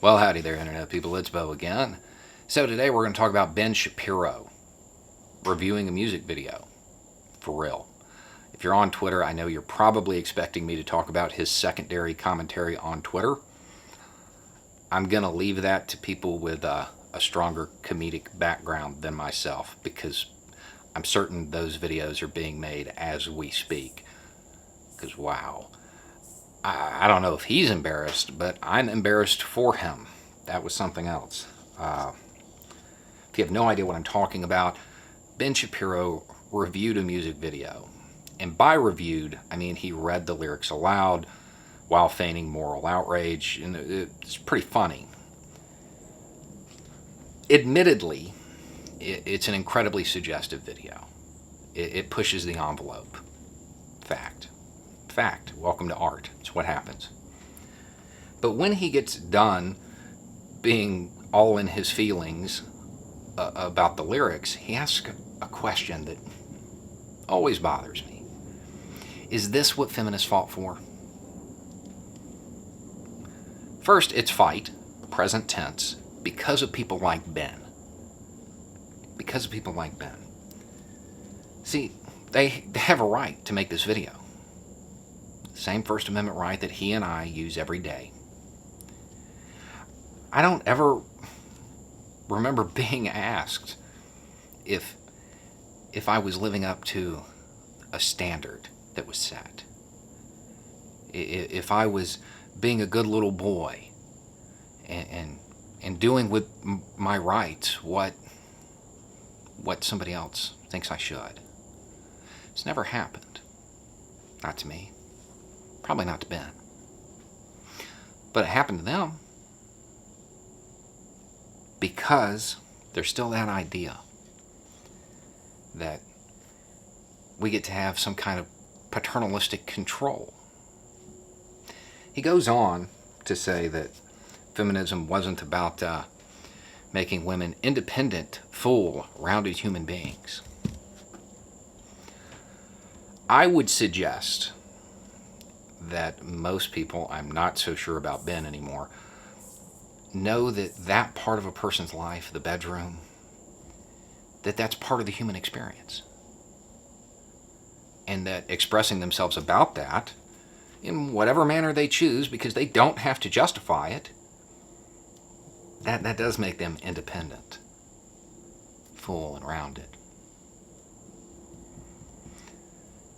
Well, howdy there, Internet people. It's Bo again. So today we're going to talk about Ben Shapiro reviewing a music video. For real. If you're on Twitter, I know you're probably expecting me to talk about his secondary commentary on Twitter. I'm going to leave that to people with a stronger comedic background than myself, because I'm certain those videos are being made as we speak. Because, wow. I don't know if he's embarrassed, but I'm embarrassed for him. That was something else. If you have no idea what I'm talking about, Ben Shapiro reviewed a music video. And by reviewed, I mean he read the lyrics aloud while feigning moral outrage, and it's pretty funny. Admittedly, it's an incredibly suggestive video. It pushes the envelope. Fact. Welcome to art. It's what happens. But when he gets done being all in his feelings about the lyrics, he asks a question that always bothers me. Is this what feminists fought for? First, it's fight, present tense, because of people like Ben. Because of people like Ben. See, they have a right to make this video. Same First Amendment right that he and I use every day. I don't ever remember being asked if I was living up to a standard that was set. If I was being a good little boy and doing with my rights what somebody else thinks I should. It's never happened. Not to me. Probably not to Ben. But it happened to them. Because there's still that idea that we get to have some kind of paternalistic control. He goes on to say that feminism wasn't about making women independent, full, rounded human beings. I would suggest that most people, I'm not so sure about Ben anymore, know that part of a person's life, the bedroom, that's part of the human experience. And that expressing themselves about that, in whatever manner they choose, because they don't have to justify it, that does make them independent, full and rounded.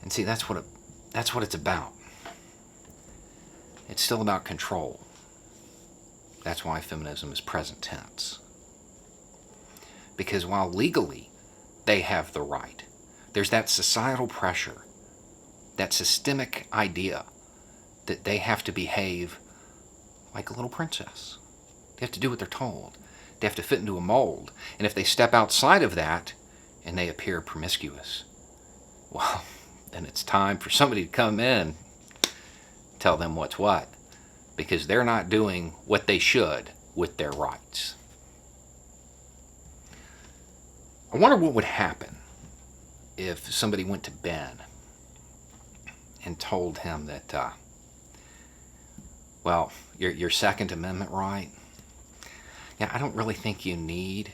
And see, that's what it's about. It's still about control. That's why feminism is present tense. Because while legally they have the right, there's that societal pressure, that systemic idea that they have to behave like a little princess. They have to do what they're told. They have to fit into a mold. And if they step outside of that and they appear promiscuous, well, then it's time for somebody to come in, tell them what's what, because they're not doing what they should with their rights. I wonder what would happen if somebody went to Ben and told him that, well, your Second Amendment right, yeah, I don't really think you need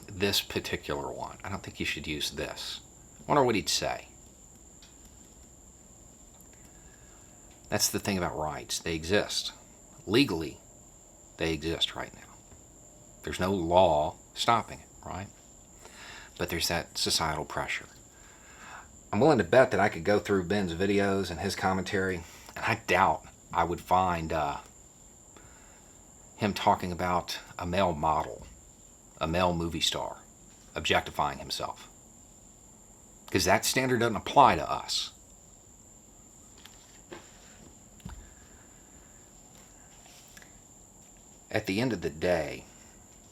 this particular one. I don't think you should use this. I wonder what he'd say. That's the thing about rights. They exist. Legally, they exist right now. There's no law stopping it, right? But there's that societal pressure. I'm willing to bet that I could go through Ben's videos and his commentary, and I doubt I would find him talking about a male model, a male movie star, objectifying himself. Because that standard doesn't apply to us. At the end of the day,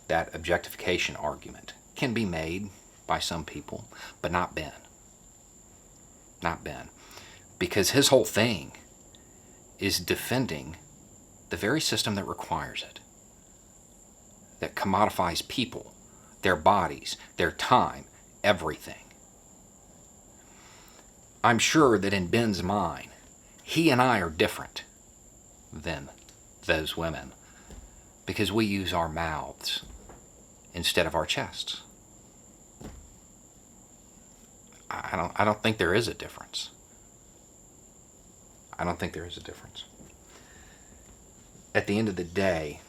that objectification argument can be made by some people, but not Ben. Not Ben. Because his whole thing is defending the very system that requires it. That commodifies people, their bodies, their time, everything. I'm sure that in Ben's mind, he and I are different than those women because we use our mouths instead of our chests. I don't think there is a difference. I don't think there is a difference. At the end of the day,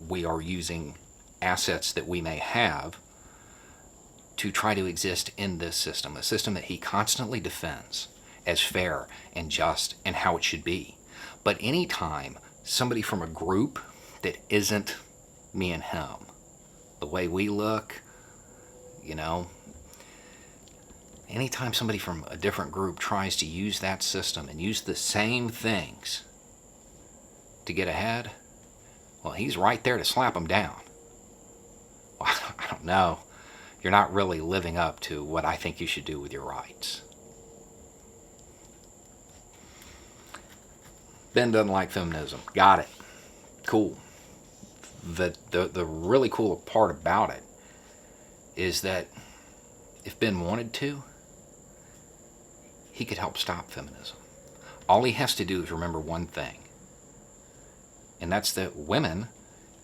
we are using assets that we may have to try to exist in this system, a system that he constantly defends as fair and just and how it should be. But anytime somebody from a group that isn't me and him, the way we look, anytime somebody from a different group tries to use that system and use the same things to get ahead, well, he's right there to slap them down. Well, I don't know. You're not really living up to what I think you should do with your rights. Ben doesn't like feminism. Got it. Cool. The really cool part about it is that if Ben wanted to, he could help stop feminism. All he has to do is remember one thing, and that's that women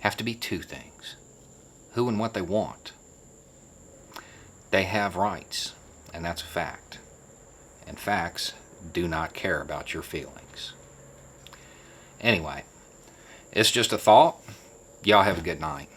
have to be two things: who and what they want. They have rights, and that's a fact. And facts do not care about your feelings. Anyway, it's just a thought. Y'all have a good night.